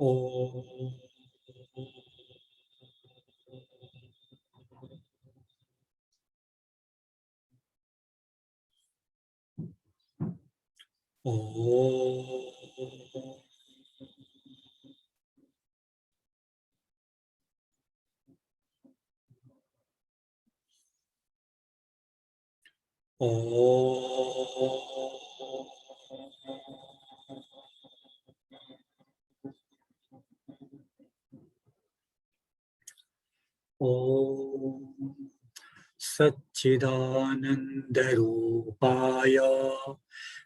ओम ओम सच्चिदानंदरूपाय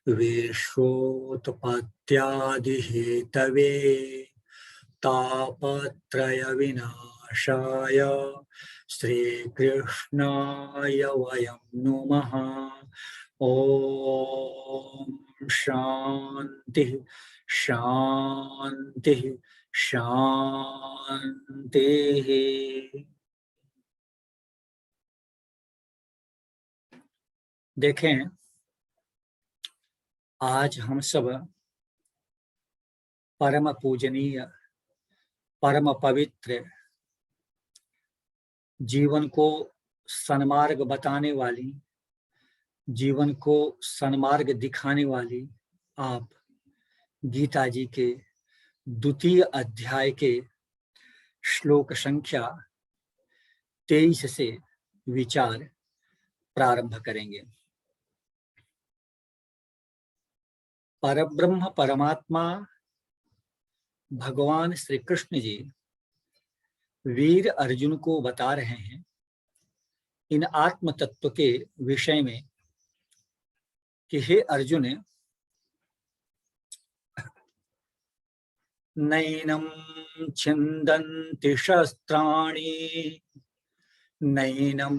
विश्वोत्पत्त्यादिहेतवे तापत्रय विनाशाय श्रीकृष्णाय वयं नुमः। ओम शांति शांति शांति। देखें, आज हम सब परम पूजनीय, परम पवित्र, जीवन को सन्मार्ग बताने वाली, जीवन को सन्मार्ग दिखाने वाली आप गीता जी के द्वितीय अध्याय के श्लोक संख्या 23 से विचार प्रारंभ करेंगे। परब्रह्म परमात्मा भगवान श्री कृष्ण जी वीर अर्जुन को बता रहे हैं इन आत्म तत्व के विषय में कि हे अर्जुन, नैनं छिन्दन्ति शस्त्राणि नैनं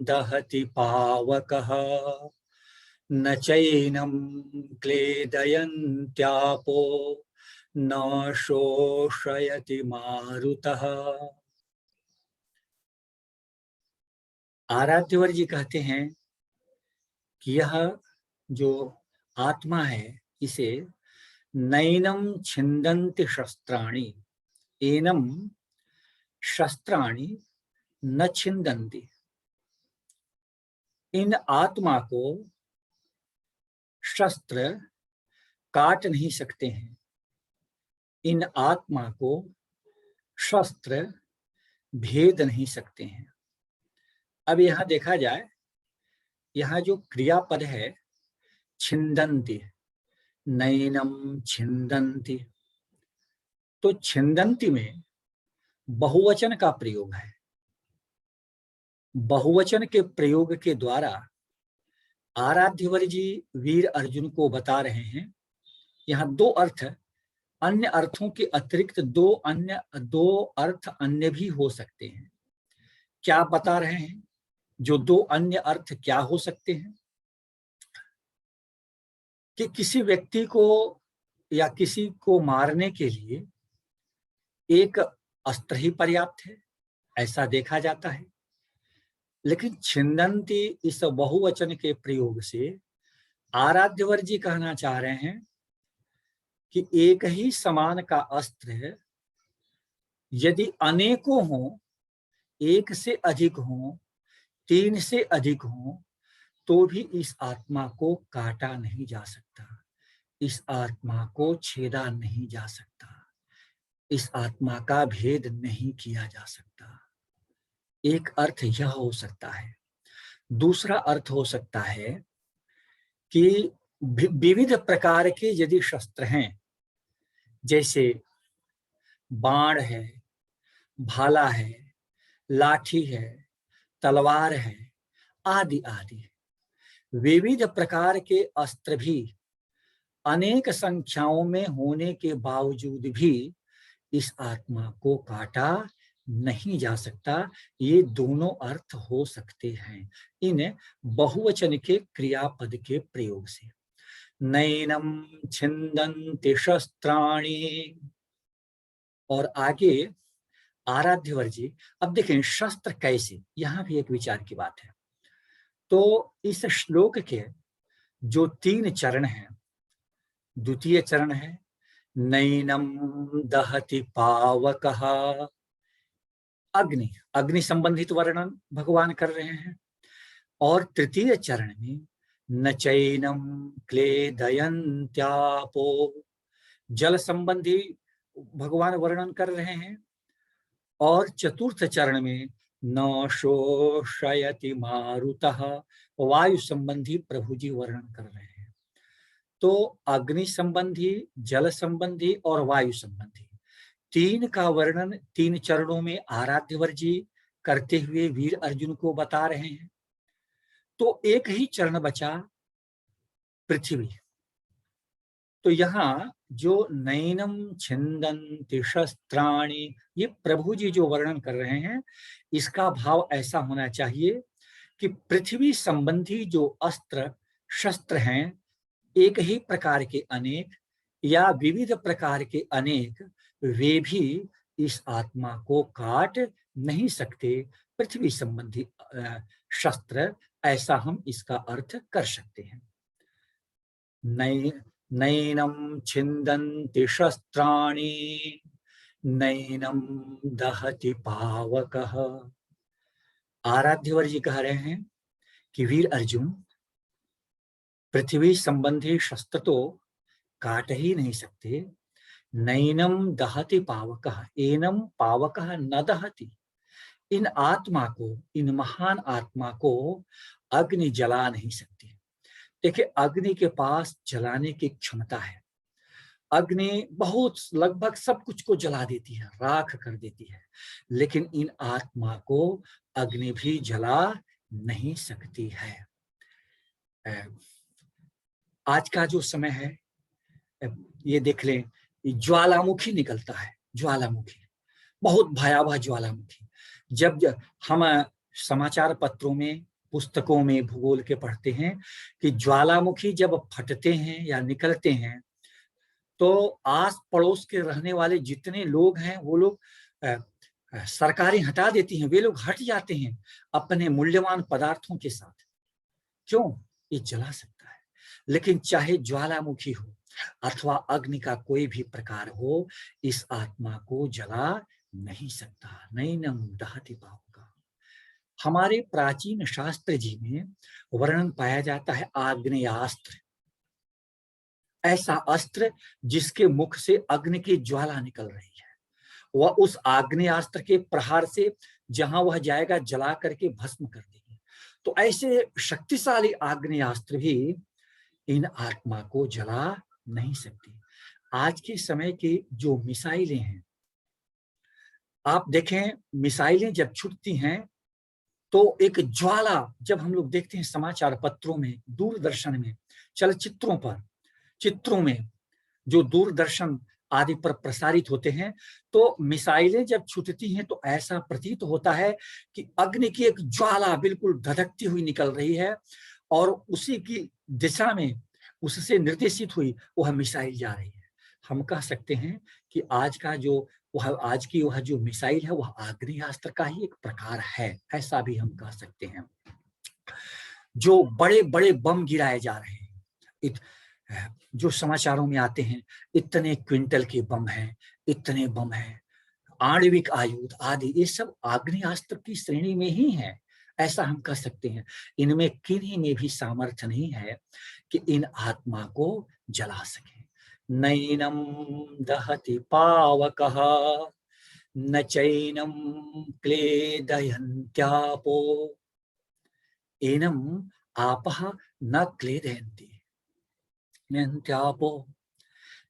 दहति पावकः न चैनं क्लेदयन्त्यापो न शोषयति मारुतः। आराध्यवर जी कहते हैं कि यह जो आत्मा है, इसे नैनं छिन्दन्ति शस्त्राणि, एनं शस्त्राणि न छिन्दन्ति, इन आत्मा को शस्त्र काट नहीं सकते हैं, इन आत्मा को शस्त्र भेद नहीं सकते हैं। अब यहां देखा जाए, यहाँ जो क्रियापद है छिन्दन्ति, नैनं छिन्दन्ति, तो छिन्दन्ति में बहुवचन का प्रयोग है। बहुवचन के प्रयोग के द्वारा आराध्यवर जी वीर अर्जुन को बता रहे हैं, यहाँ दो अर्थ, अन्य अर्थों के अतिरिक्त दो अर्थ अन्य भी हो सकते हैं। क्या बता रहे हैं? जो दो अन्य अर्थ क्या हो सकते हैं कि किसी व्यक्ति को या किसी को मारने के लिए एक अस्त्र ही पर्याप्त है, ऐसा देखा जाता है। लेकिन छिन्दन्ति इस बहुवचन के प्रयोग से आराध्यवर जी कहना चाह रहे हैं कि एक ही समान का अस्त्र यदि अनेकों हो, एक से अधिक हो, 3 से अधिक हो, तो भी इस आत्मा को काटा नहीं जा सकता, इस आत्मा को छेदा नहीं जा सकता, इस आत्मा का भेद नहीं किया जा सकता। एक अर्थ यह हो सकता है। दूसरा अर्थ हो सकता है कि विविध प्रकार के यदि शस्त्र हैं, जैसे बाण है, भाला है, लाठी है, तलवार है, आदि आदि, विविध प्रकार के अस्त्र भी अनेक संख्याओं में होने के बावजूद भी इस आत्मा को काटा नहीं जा सकता। ये दोनों अर्थ हो सकते हैं इन बहुवचन के क्रियापद के प्रयोग से। नैनं छिन्दन्ति शस्त्राणि, और आगे आराध्यवर जी अब देखें शस्त्र कैसे, यहां भी एक विचार की बात है। तो इस श्लोक के जो 3 चरण हैं, द्वितीय चरण है नैनम दहति पावकः। अग्नि, अग्नि संबंधित वर्णन भगवान कर रहे हैं। और तृतीय चरण में न चैनम क्लेदयन्त्यापो, जल संबंधी भगवान वर्णन कर रहे हैं। और चतुर्थ चरण में न शोषयति मारुतः, वायु संबंधी प्रभु जी वर्णन कर रहे हैं। तो अग्नि संबंधी, जल संबंधी और वायु संबंधी तीन का वर्णन तीन चरणों में आराध्यवर जी करते हुए वीर अर्जुन को बता रहे हैं। तो एक ही चरण बचा, पृथ्वी। तो यहाँ जो नैनम छिन्दन्ति शस्त्राणि, ये प्रभु जी जो वर्णन कर रहे हैं, इसका भाव ऐसा होना चाहिए कि पृथ्वी संबंधी जो अस्त्र शस्त्र हैं, एक ही प्रकार के अनेक या विविध प्रकार के अनेक, वे भी इस आत्मा को काट नहीं सकते। पृथ्वी संबंधी शस्त्र, ऐसा हम इसका अर्थ कर सकते हैं। नैनम छिन्दन्ति शस्त्राणि नैनम दहति पावकः। आराध्यवर जी कह रहे हैं कि वीर अर्जुन, पृथ्वी संबंधी शस्त्र तो काट ही नहीं सकते। नैनम दहति पावकः, एनम पावकः न दहति। इन आत्मा को, इन महान आत्मा को अग्नि जला नहीं सकती। देखिए, अग्नि के पास जलाने की क्षमता है। अग्नि बहुत, लगभग सब कुछ को जला देती है, राख कर देती है, लेकिन इन आत्मा को अग्नि भी जला नहीं सकती है। आज का जो समय है, ये देख लें, ज्वालामुखी निकलता है, ज्वालामुखी, बहुत भयावह ज्वालामुखी। जब हम समाचार पत्रों में, पुस्तकों में भूगोल के पढ़ते हैं कि ज्वालामुखी जब फटते हैं या निकलते हैं, तो आस पड़ोस के रहने वाले जितने लोग हैं, वो लोग सरकारें हटा देती हैं, वे लोग हट जाते हैं अपने मूल्यवान पदार्थों के साथ। क्यों? ये जला सकता है। लेकिन चाहे ज्वालामुखी हो अथवा अग्नि का कोई भी प्रकार हो, इस आत्मा को जला नहीं सकता। नैनम दहति पावकः। हमारे प्राचीन शास्त्र जी में वर्णन पाया जाता है आग्नेयास्त्र, ऐसा अस्त्र जिसके मुख से अग्नि की ज्वाला निकल रही है। वह उस आग्नेयास्त्र के प्रहार से जहां वह जाएगा, जला करके भस्म कर देगी। तो ऐसे शक्तिशाली आग्नेयास्त्र भी इन आत्मा को जला नहीं सकती। आज के समय की जो मिसाइलें हैं, आप देखें, मिसाइलें जब छूटती हैं तो एक ज्वाला, जब हम लोग देखते हैं समाचार पत्रों में, दूरदर्शन में, चलचित्रों पर, चित्रों में जो दूरदर्शन आदि पर प्रसारित होते हैं, तो मिसाइलें जब छूटती हैं तो ऐसा प्रतीत होता है कि अग्नि की एक ज्वाला बिल्कुल धधकती हुई निकल रही है और उसी की दिशा में, उससे निर्देशित हुई वह मिसाइल जा रही है। हम कह सकते हैं कि आज की वह जो मिसाइल है, वह आग्नेयास्त्र का ही एक प्रकार है, ऐसा भी हम कह सकते हैं। जो बड़े बड़े बम गिराए जा रहे हैं, जो समाचारों में आते हैं, इतने क्विंटल के बम हैं, इतने बम हैं, आणविक आयुध आदि, ये सब आग्नेयास्त्र की श्रेणी में ही है, ऐसा हम कह सकते हैं। इनमें किन्हीं में भी सामर्थ्य नहीं है कि इन आत्मा को जला सके। नैनम दहति पावकः न चैनम क्लेदयन्त्यापो, एनम आपः न क्लेदयन्ति नन्त्यापो।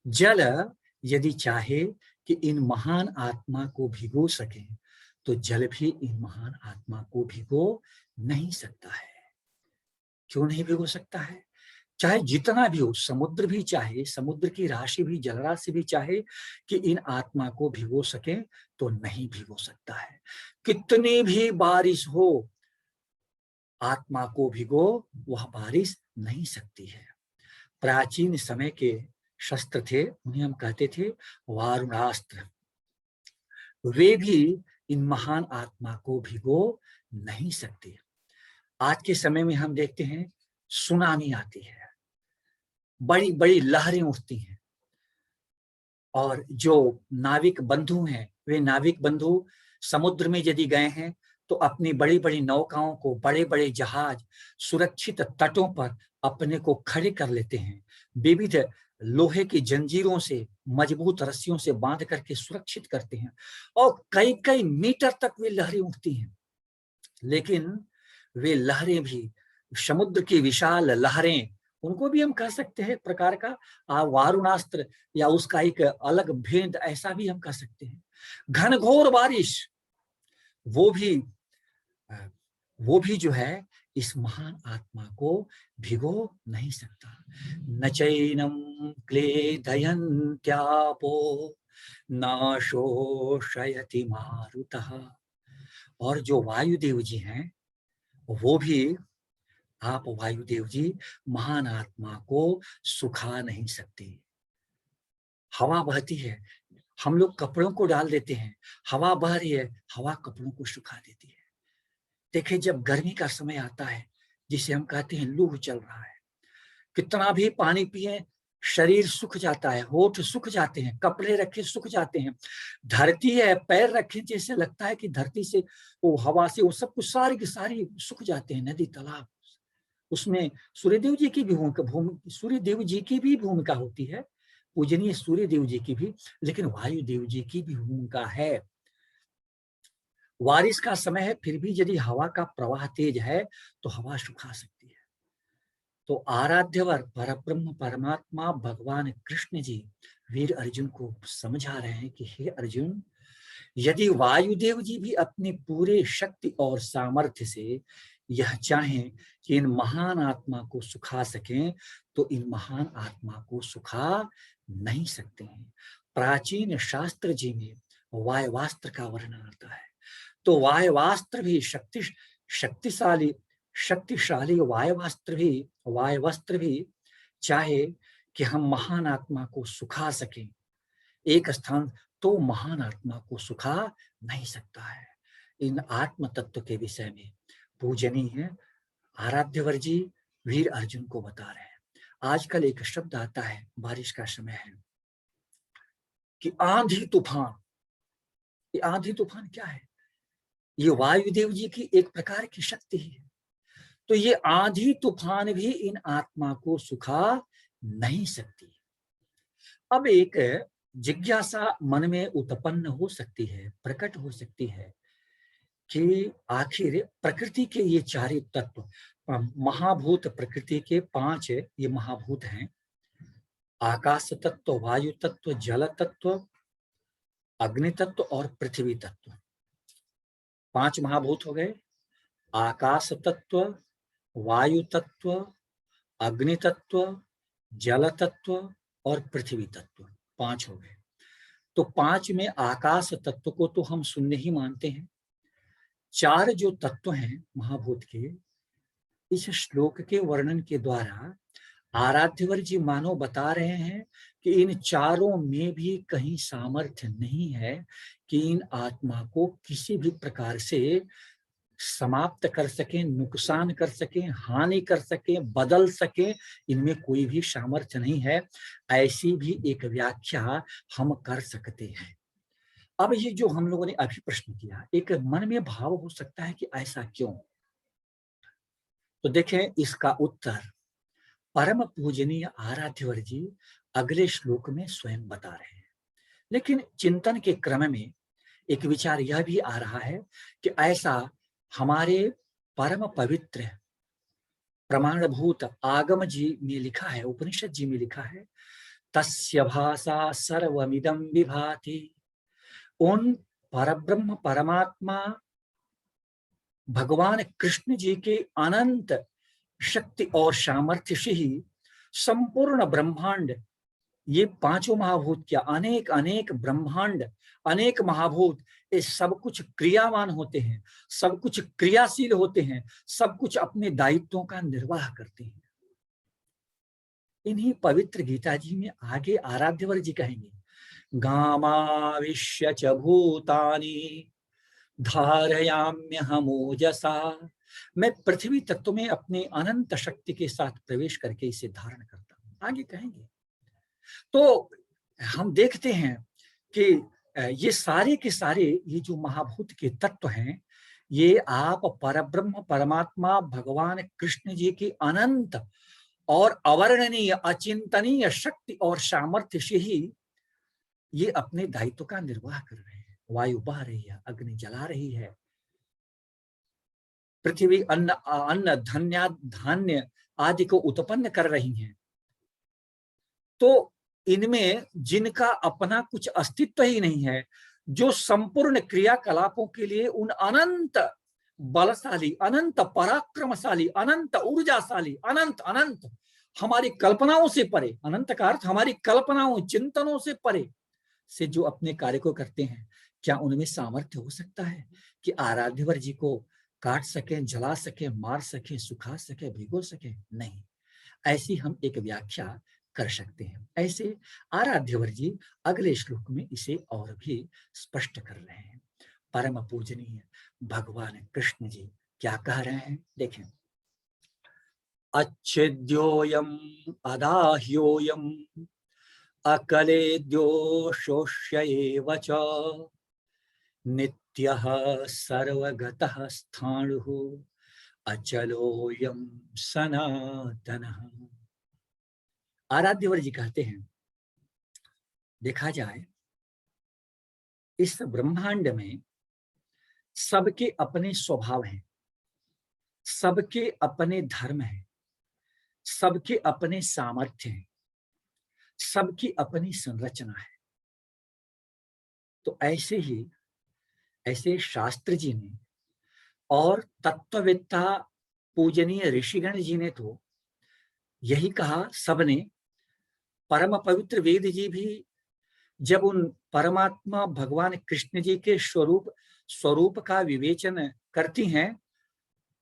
जल यदि चाहे कि इन महान आत्मा को भिगो सके, तो जल भी इन महान आत्मा को भिगो नहीं सकता है। क्यों नहीं भिगो सकता है? चाहे जितना भी हो, समुद्र भी चाहे, समुद्र की राशि भी, जलराशि भी चाहे कि इन आत्मा को भिगो सके, तो नहीं भिगो सकता है। कितनी भी बारिश हो, आत्मा को भिगो वह बारिश नहीं सकती है। प्राचीन समय के शस्त्र थे, उन्हें हम कहते थे वारुणास्त्र। वे भी इन महान आत्मा को भिगो नहीं सकते। आज के समय में हम देखते हैं सुनामी आती है, बड़ी बड़ी लहरें उठती हैं, और जो नाविक बंधु हैं, वे नाविक बंधु समुद्र में यदि गए हैं तो अपनी बड़ी बड़ी नौकाओं को, बड़े बड़े जहाज सुरक्षित तटों पर अपने को खड़े कर लेते हैं, विविध लोहे की जंजीरों से, मजबूत रस्सियों से बांध करके सुरक्षित करते हैं और कई कई मीटर तक वे लहरें उठती हैं। लेकिन वे लहरें भी, समुद्र की विशाल लहरें, उनको भी हम कह सकते हैं एक प्रकार का वारुणास्त्र या उसका एक अलग भेद, ऐसा भी हम कह सकते हैं। घनघोर बारिश, वो भी वो भी जो है इस महान आत्मा को भिगो नहीं सकता। न चैनम क्लेदयन्त्यापो न शोषयति मारुतः। और जो वायुदेव जी हैं, वो भी, आप वायुदेव जी महान आत्मा को सुखा नहीं सकते। हवा बहती है, हम लोग कपड़ों को डाल देते हैं, हवा बह रही है, हवा कपड़ों को सुखा देती है। देखिए, जब गर्मी का समय आता है, जिसे हम कहते हैं लू चल रहा है, कितना भी पानी पिए शरीर सूख जाता है, होठ सूख जाते हैं, कपड़े रखे सूख जाते हैं, धरती है पैर रखे जैसे लगता है कि धरती से, वो हवा से, वो सब कुछ सारी की सारी सूख जाते हैं, नदी तालाब। उसमें सूर्यदेव जी की भी सूर्यदेव जी की भी भूमिका होती है, पूजनीय सूर्यदेव जी की भी, लेकिन वायुदेव जी की भी भूमिका है। बारिश का समय है, फिर भी यदि हवा का प्रवाह तेज है तो हवा सुखा सकती है। तो आराध्यवर परब्रह्म परमात्मा भगवान कृष्ण जी वीर अर्जुन को समझा रहे हैं कि हे अर्जुन, यदि वायुदेव जी भी अपनी पूरे शक्ति और सामर्थ्य से यह चाहें कि इन महान आत्मा को सुखा सकें, तो इन महान आत्मा को सुखा नहीं सकते हैं। प्राचीन शास्त्र जी में वायवास्त्र का वर्णन आता है, तो वायवास्त्र भी शक्तिशाली शक्तिशाली वायवस्त्र भी चाहे कि हम महान आत्मा को सुखा सकें एक स्थान, तो महान आत्मा को सुखा नहीं सकता है। इन आत्म तत्व के विषय में पूजनीय आराध्यवर जी वीर अर्जुन को बता रहे हैं। आजकल एक शब्द आता है, बारिश का समय है, कि आंधी तूफान। ये आंधी तूफान क्या है? ये वायुदेव जी की एक प्रकार की शक्ति है। तो ये आंधी तूफान भी इन आत्मा को सुखा नहीं सकती। अब एक जिज्ञासा मन में उत्पन्न हो सकती है, प्रकट हो सकती है कि आखिर प्रकृति के ये चार तत्व, महाभूत, प्रकृति के 5 ये महाभूत हैं, आकाश तत्व, वायु तत्व, जल तत्व, अग्नि तत्व और पृथ्वी तत्व। 5 महाभूत हो गए, आकाश तत्व, वायु तत्व, अग्नि तत्व, जल तत्व और पृथ्वी तत्व, 5 हो गए। तो 5 में आकाश तत्व को तो हम शून्य ही मानते हैं। 4 जो तत्व हैं महाभूत के, इस श्लोक के वर्णन के द्वारा आराध्यवर जी मानो बता रहे हैं कि इन चारों में भी कहीं सामर्थ्य नहीं है कि इन आत्मा को किसी भी प्रकार से समाप्त कर सकें, नुकसान कर सकें, हानि कर सकें, बदल सकें, इनमें कोई भी सामर्थ्य नहीं है। ऐसी भी एक व्याख्या हम कर सकते हैं। अब ये जो हम लोगों ने अभी प्रश्न किया, एक मन में भाव हो सकता है कि ऐसा क्यों? तो देखें, इसका उत्तर परम पूजनीय आराध्यवर जी अगले श्लोक में स्वयं बता रहे हैं। लेकिन चिंतन के क्रम में एक विचार यह भी आ रहा है कि ऐसा हमारे परम पवित्र प्रमाणभूत आगम जी में लिखा है, उपनिषद जी में लिखा है, तस्य भाषा सर्वमिदं विभाति। उन परब्रह्म परमात्मा भगवान कृष्ण जी के अनंत शक्ति और सामर्थ्य से ही संपूर्ण ब्रह्मांड, ये 5 महाभूत क्या, अनेक अनेक ब्रह्मांड, अनेक महाभूत, ये सब कुछ क्रियावान होते हैं, सब कुछ क्रियाशील होते हैं, सब कुछ अपने दायित्वों का निर्वाह करते हैं। इन्हीं पवित्र गीता जी में आगे आराध्यवर जी कहेंगे, गामाविश्य च भूतानि धारयाम्यहमोजसा। मैं पृथ्वी तत्व में अपने अनंत शक्ति के साथ प्रवेश करके इसे धारण करता हूं, आगे कहेंगे। तो हम देखते हैं कि ये सारे के सारे ये जो महाभूत के तत्व हैं, ये आप परब्रह्म परमात्मा भगवान कृष्ण जी की अनंत और अवर्णनीय अचिंतनीय शक्ति और सामर्थ्य से ही ये अपने दायित्व का निर्वाह कर रहे हैं। वायु बह रही है, अग्नि जला रही है, पृथ्वी अन्न अन्न धान्य आदि को उत्पन्न कर रही हैं। तो इनमें जिनका अपना कुछ अस्तित्व ही नहीं है, जो संपूर्ण क्रियाकलापों के लिए उन अनंत बलशाली, अनंत पराक्रमशाली, अनंत ऊर्जाशाली, अनंत अनंत हमारी कल्पनाओं से परे, अनंत का अर्थ हमारी कल्पनाओं चिंतनों से परे से जो अपने कार्य को करते हैं, क्या उनमें सामर्थ्य हो सकता है कि आराध्यवर जी को काट सके, जला सके, मार सके, सुखा सके, भिगो सके? नहीं। ऐसी हम एक व्याख्या कर सकते हैं। ऐसे आराध्यवर जी अगले श्लोक में इसे और भी स्पष्ट कर रहे हैं। परम पूजनीय भगवान कृष्ण जी क्या कह रहे हैं, देखें। अच्छेद्योयम अदाह्योयम अकलेद्यो शोष्य एव च नित्यः सर्वगतः स्थाणुः अचलोयम सनातनः। आराध्यवर जी कहते हैं, देखा जाए इस ब्रह्मांड में सबके अपने स्वभाव हैं, सबके अपने धर्म हैं, सबके अपने सामर्थ्य हैं, सबकी अपनी संरचना है। तो ऐसे ही ऐसे शास्त्र जी ने और तत्ववेत्ता पूजनीय ऋषिगण जी ने तो यही कहा। सबने, परम पवित्र वेद जी भी जब उन परमात्मा भगवान कृष्ण जी के स्वरूप का विवेचन करती हैं,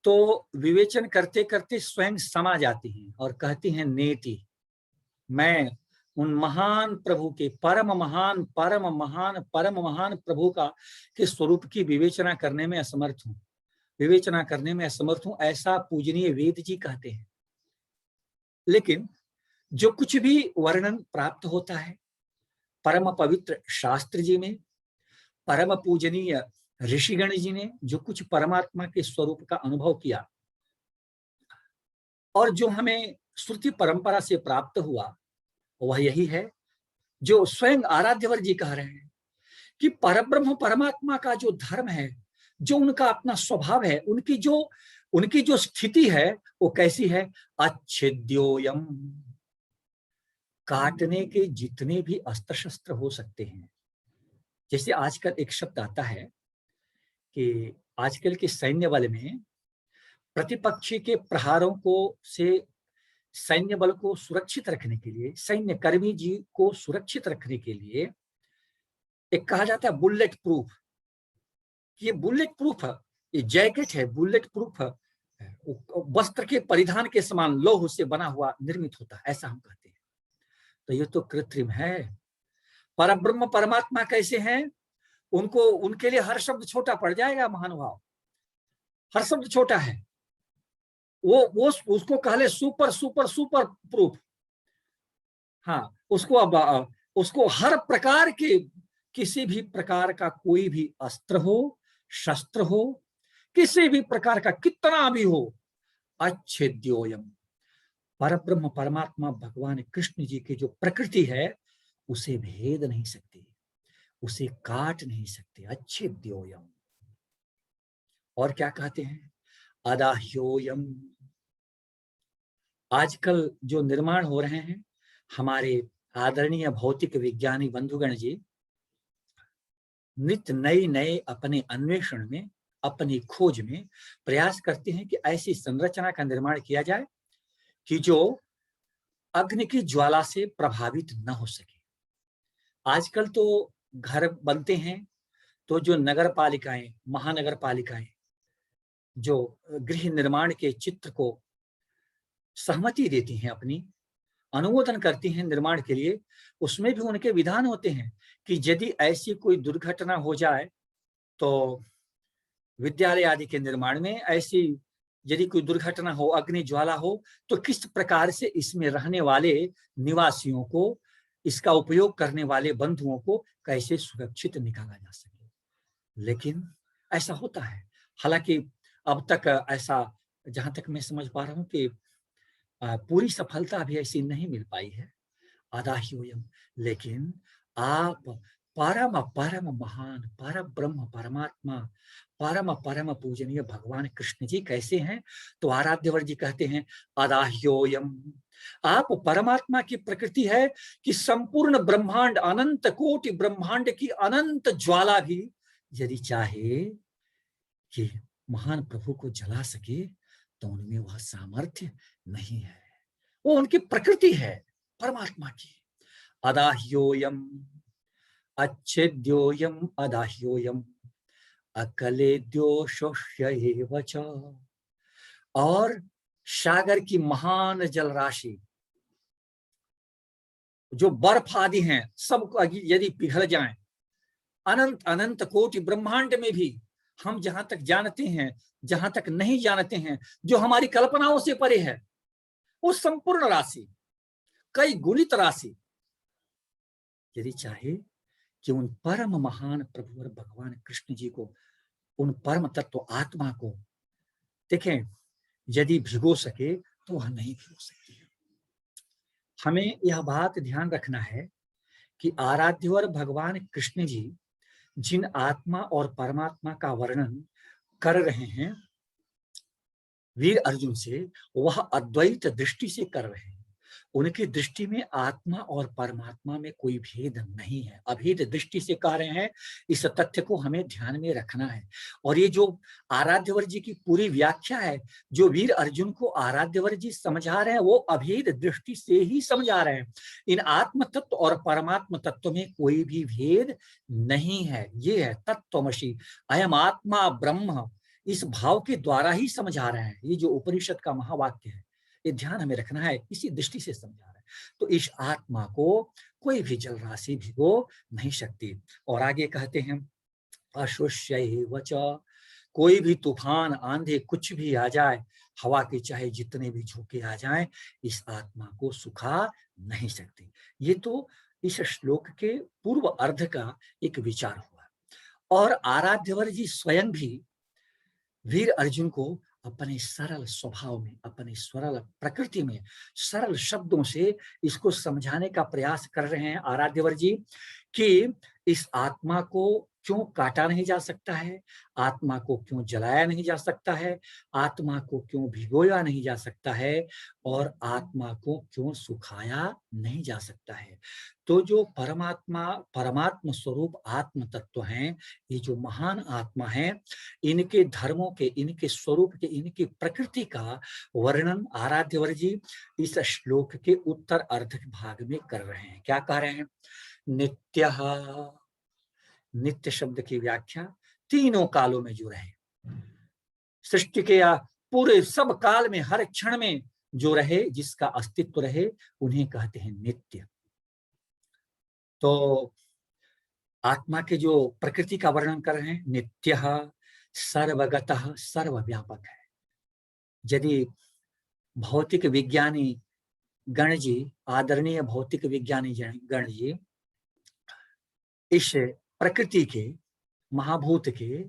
तो विवेचन करते करते स्वयं समा जाती हैं और कहती हैं, नेति, मैं उन महान प्रभु के, परम महान प्रभु का के स्वरूप की विवेचना करने में असमर्थ हूं, विवेचना करने में असमर्थ हूं, ऐसा पूजनीय वेद जी कहते हैं। लेकिन जो कुछ भी वर्णन प्राप्त होता है परम पवित्र शास्त्र जी में, परम पूजनीय ऋषिगण जी ने जो कुछ परमात्मा के स्वरूप का अनुभव किया और जो हमें श्रुति परंपरा से प्राप्त हुआ, वह यही है जो स्वयं आराध्यवर जी कह रहे हैं कि परब्रह्म परमात्मा का जो धर्म है, जो उनका अपना स्वभाव है, उनकी जो स्थिति है, वो कैसी है? अच्छेद्योयम, काटने के जितने भी अस्त्र शस्त्र हो सकते हैं। जैसे आजकल एक शब्द आता है कि आजकल के सैन्य बल में प्रतिपक्षी के प्रहारों को से सैन्य बल को सुरक्षित रखने के लिए, सैन्य कर्मी जी को सुरक्षित रखने के लिए एक कहा जाता है बुलेट प्रूफ। ये बुलेट प्रूफ, ये जैकेट है, बुलेट प्रूफ वस्त्र के परिधान के समान लौह से बना हुआ निर्मित होता है, ऐसा हम कहते हैं। तो ये तो कृत्रिम है। परब्रह्म परमात्मा कैसे हैं? उनको, उनके लिए हर शब्द छोटा पड़ जाएगा महानुभाव, हर शब्द छोटा है। वो उसको कहले सुपर सुपर सुपर प्रूफ। हाँ, उसको हर प्रकार के, किसी भी प्रकार का कोई भी अस्त्र हो, शस्त्र हो, किसी भी प्रकार का कितना भी हो, अच्छेद्योयम, परब्रह्म परमात्मा भगवान कृष्ण जी की जो प्रकृति है, उसे भेद नहीं सकती, उसे काट नहीं सकते। अच्छेद्योयम। और क्या कहते हैं? अदाह्योयम। आजकल जो निर्माण हो रहे हैं हमारे आदरणीय भौतिक विज्ञानी बंधुगण जी, नित्य नए अपने अन्वेषण में, अपनी खोज में प्रयास करते हैं कि ऐसी संरचना का निर्माण किया जाए कि जो अग्नि की ज्वाला से प्रभावित न हो सके। आजकल तो घर बनते हैं तो जो नगर पालिकाएं, महानगर पालिकाएं जो गृह निर्माण के चित्र को सहमति देती हैं, अपनी अनुमोदन करती हैं निर्माण के लिए, उसमें भी उनके विधान होते हैं कि यदि ऐसी कोई दुर्घटना हो जाए तो विद्यालय आदि के निर्माण में ऐसी यदि कोई दुर्घटना हो, अग्नि ज्वाला हो, तो किस प्रकार से इसमें रहने वाले निवासियों को इसका उपयोग करने वाले बंधुओं को कैसे सुरक्षित निकाला जा सके। लेकिन ऐसा होता है, हालांकि अब तक ऐसा, जहां तक मैं समझ पा रहा हूं कि पूरी सफलता अभी ऐसी नहीं मिल पाई है, आदाह्योयम। लेकिन आप परम परम महान पर ब्रह्म परमात्मा, परम परम पूजनीय भगवान कृष्ण जी कैसे हैं? तो आराध्यवर जी कहते हैं आदाह्योयम, आप परमात्मा की प्रकृति है कि संपूर्ण ब्रह्मांड, अनंत कोटि ब्रह्मांड की अनंत ज्वाला भी यदि चाहे कि महान प्रभु को जला सके तो उनमें वह सामर्थ्य नहीं है। वो उनकी प्रकृति है परमात्मा की। अदाह्योयम अच्छेद्योयम अदाह्योयम अकलेद्यो शोष्य च। और सागर की महान जल राशि, जो बर्फ आदि हैं, सब यदि पिघल जाएं, अनंत अनंत कोटि ब्रह्मांड में भी हम जहां तक जानते हैं, जहां तक नहीं जानते हैं, जो हमारी कल्पनाओं से परे है, वो संपूर्ण राशि, कई गुणित राशि यदि चाहे कि उन परम महान प्रभु और भगवान कृष्ण जी को, उन परम तत्व आत्मा को देखें, यदि भिगो सके तो वह नहीं भिगो सकती है। हमें यह बात ध्यान रखना है कि आराध्यवर भगवान कृष्ण जी जिन आत्मा और परमात्मा का वर्णन कर रहे हैं वीर अर्जुन से, वह अद्वैत दृष्टि से कर रहे हैं। उनकी दृष्टि में आत्मा और परमात्मा में कोई भेद नहीं है, अभेद दृष्टि से कह रहे हैं। इस तथ्य को हमें ध्यान में रखना है। और ये जो आराध्यवर जी की पूरी व्याख्या है, जो वीर अर्जुन को आराध्यवर जी समझा रहे हैं, वो अभेद दृष्टि से ही समझा रहे हैं। इन आत्म तत्व और परमात्मा तत्व में कोई भी भेद नहीं है। ये है तत्वमसि अयम आत्मा ब्रह्म, इस भाव के द्वारा ही समझा रहे हैं। ये जो उपनिषद का महावाक्य है, ये ध्यान हमें रखना है, इसी दृष्टि से समझा रहे हैं। तो इस आत्मा को कोई भी जल राशि भिगो नहीं सकती। और आगे कहते हैं अशोष्यैव च, कोई भी तूफान आंधी कुछ भी आ जाए, हवा के चाहे जितने भी झोंके आ जाएं, इस आत्मा को सुखा नहीं सकती। ये तो इस श्लोक के पूर्व अर्ध का एक विचार हुआ। और आराध्यवर जी स्वयं भी वीर अर्जुन को अपने सरल स्वभाव में, अपने सरल प्रकृति में, सरल शब्दों से इसको समझाने का प्रयास कर रहे हैं आराध्यवर जी कि इस आत्मा को क्यों काटा नहीं जा सकता है, आत्मा को क्यों जलाया नहीं जा सकता है, आत्मा को क्यों भिगोया नहीं जा सकता है, और आत्मा को क्यों सुखाया नहीं जा सकता है। तो जो परमात्मा, परमात्म स्वरूप आत्म तत्व हैं, ये जो महान आत्मा है, इनके धर्मों के, इनके स्वरूप के, इनकी प्रकृति का वर्णन आराध्यवर जी इस श्लोक के उत्तर अर्ध भाग में कर रहे हैं। क्या कह रहे हैं? नित्यः, नित्य शब्द की व्याख्या तीनों कालों में जो रहे, सृष्टि के या पूरे सब काल में, हर क्षण में जो रहे, जिसका अस्तित्व रहे, उन्हें कहते हैं नित्य। तो आत्मा के जो प्रकृति का वर्णन कर रहे हैं, नित्यः सर्वगतः, सर्वव्यापक है। यदि भौतिक विज्ञानी गण जी, आदरणीय भौतिक विज्ञानी गण जी इस प्रकृति के, महाभूत के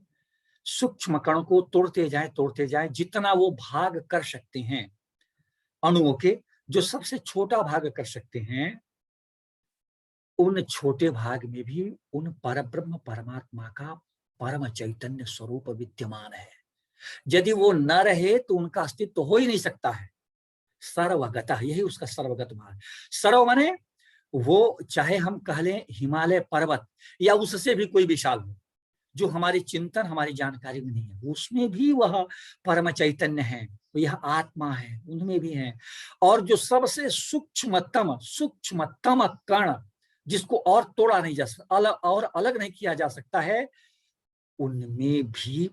सूक्ष्म कण को तोड़ते जाएं, जितना वो भाग कर सकते हैं, अणुओं के जो सबसे छोटा भाग कर सकते हैं, उन छोटे भाग में भी उन परब्रह्म परमात्मा का परम चैतन्य स्वरूप विद्यमान है। यदि वो न रहे तो उनका अस्तित्व हो ही नहीं सकता है। सर्वगत, यही उसका सर्वगत भाग। सर्व माने वो, चाहे हम कह लें हिमालय पर्वत या उससे भी कोई विशाल हो, जो हमारी चिंतन, हमारी जानकारी में नहीं है, उसमें भी वह परम चैतन्य है, यह आत्मा है, उनमें भी है। और जो सबसे सूक्ष्मतम कण, जिसको और तोड़ा नहीं जा सकता, अलग नहीं किया जा सकता है, उनमें भी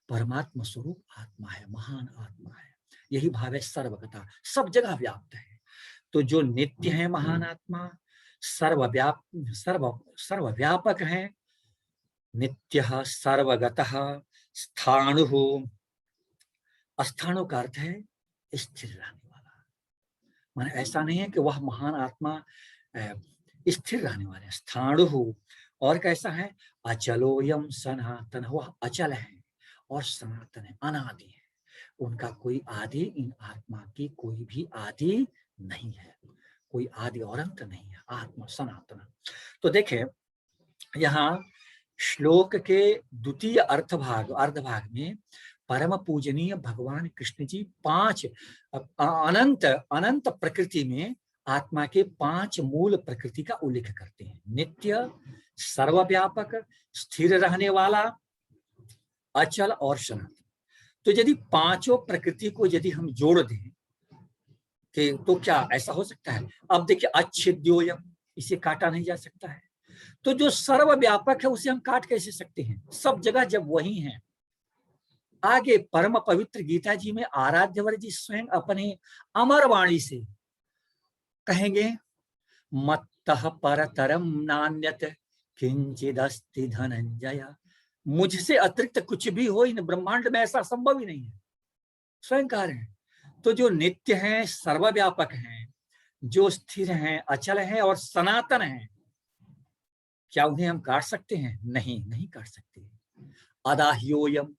परमात्मा स्वरूप आत्मा है, महान आत्मा है। यही भाव है सर्वगता, सब जगह व्याप्त है। तो जो नित्य है महान आत्मा, सर्वव्यापक है, नित्यः सर्वगतः स्थाणुः, स्थाणु का अर्थ है स्थिर रहने वाला, माने ऐसा नहीं है कि वह महान आत्मा स्थिर रहने वाले हैं, स्थाणु। और कैसा है? अचलोयम सनातन, वह अचल है और सनातन है, अनादि है। उनका कोई आदि, इन आत्मा की कोई भी आदि नहीं है, कोई आदि और अंत नहीं है, आत्मा सनातन। तो देखें यहाँ श्लोक के द्वितीय अर्धभाग में परम पूजनीय भगवान कृष्ण जी 5 अनंत अनंत प्रकृति में आत्मा के 5 मूल प्रकृति का उल्लेख करते हैं। नित्य, सर्वव्यापक, स्थिर रहने वाला, अचल और सनातन। तो यदि पांचों प्रकृति को यदि हम जोड़ दें कि तो क्या ऐसा हो सकता है? अब देखिए, अच्छेद्योयम, इसे काटा नहीं जा सकता है। तो जो सर्वव्यापक है उसे हम काट कैसे सकते हैं? सब जगह जब वही है। आगे परम पवित्र गीता जी में आराध्यवर जी स्वयं अपने अमर वाणी से कहेंगे, मत्तः परतरम नान्यत किंचिदस्ति धनंजय। मुझसे अतिरिक्त कुछ भी हो इन ब्रह्मांड में, ऐसा संभव ही नहीं है, स्वयं कह रहे हैं। तो जो नित्य हैं, सर्वव्यापक हैं, जो स्थिर हैं, अचल हैं और सनातन हैं, क्या उन्हें हम काट सकते हैं? नहीं, नहीं काट सकते। अदाह्योयम,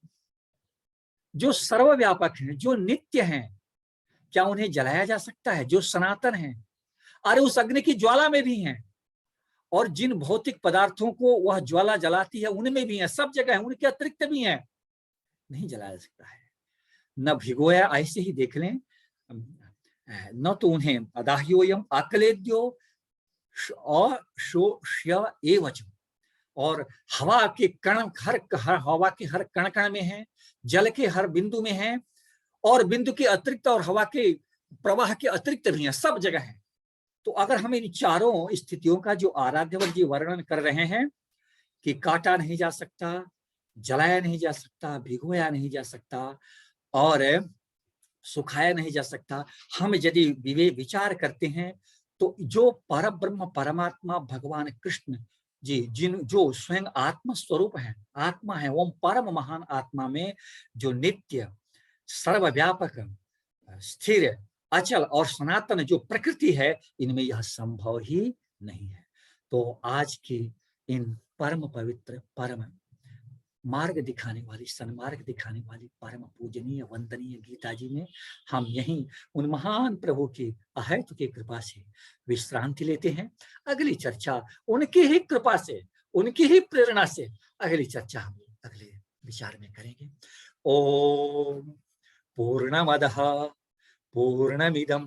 जो सर्वव्यापक हैं, जो नित्य हैं, क्या उन्हें जलाया जा सकता है? जो सनातन हैं, अरे उस अग्नि की ज्वाला में भी हैं, और जिन भौतिक पदार्थों को वह ज्वाला जलाती है उनमें भी है, सब जगह है, उनके अतिरिक्त भी है, नहीं जलाया जा सकता है। न भिगोया, ऐसे ही देख लें, न तो उन्हें अदाह्योयम आकलेद्यो एवच, और हवा के कण हवा के हर कण कण में है, जल के हर बिंदु में है, और बिंदु के अतिरिक्त और हवा के प्रवाह के अतिरिक्त भी है, सब जगह है। तो अगर हम इन चारों स्थितियों का जो आराध्यवर जी वर्णन कर रहे हैं कि काटा नहीं जा सकता, जलाया नहीं जा सकता, भिगोया नहीं जा सकता और सुखाया नहीं जा सकता, हम यदि विचार करते हैं तो जो परब्रह्म परमात्मा भगवान कृष्ण जी, जो स्वयं आत्म स्वरूप है, आत्मा है, वो परम महान आत्मा में जो नित्य, सर्वव्यापक, स्थिर, अचल और सनातन जो प्रकृति है, इनमें यह संभव ही नहीं है। तो आज की इन परम पवित्र, परम मार्ग दिखाने वाली, सन्मार्ग दिखाने वाली, परम पूजनीय वंदनीय गीता जी में हम यहीं उन महान प्रभु की अहेतु की कृपा से विश्रांति लेते हैं। अगली चर्चा उनकी ही कृपा से, उनकी ही प्रेरणा से अगली चर्चा हम अगले विचार में करेंगे। ओम पूर्णमदः पूर्णमिदं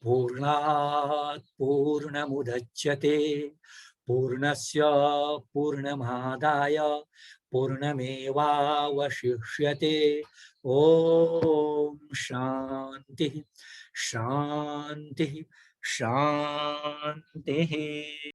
पूर्णात् पूर्णमुदच्यते पूर्णस्य पूर्णमादाय पूर्णमेवावशिष्यते। ओम शांति शांति शांति।